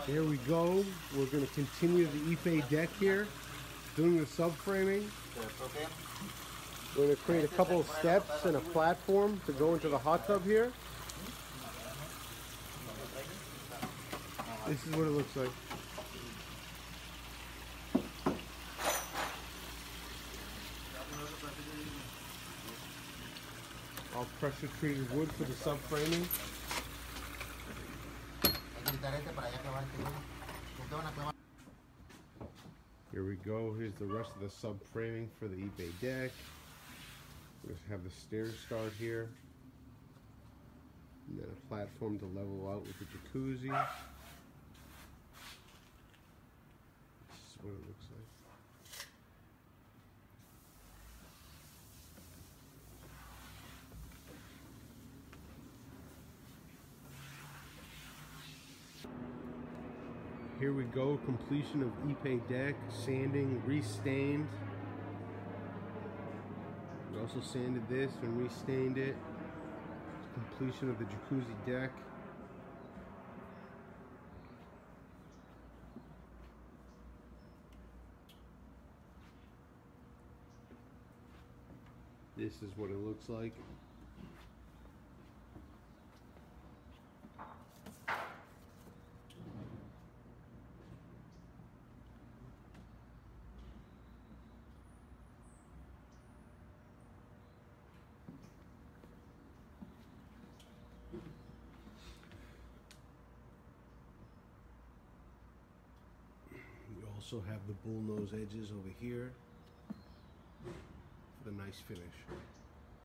Here we go. We're going to continue the Ipe deck here, doing the subframing. We're going to create a couple of steps and a platform to go into the hot tub here. This is what it looks like. All pressure treated wood for the subframing. Here we go. Here's the rest of the subframing for the Ipe deck. We just have the stairs start here, and then a platform to level out with the jacuzzi. This is what it looks like. Here we go, completion of Ipe deck, sanding, restained. We also sanded this and restained it. Completion of the jacuzzi deck. This is what it looks like. We also have the bullnose edges over here for the nice finish.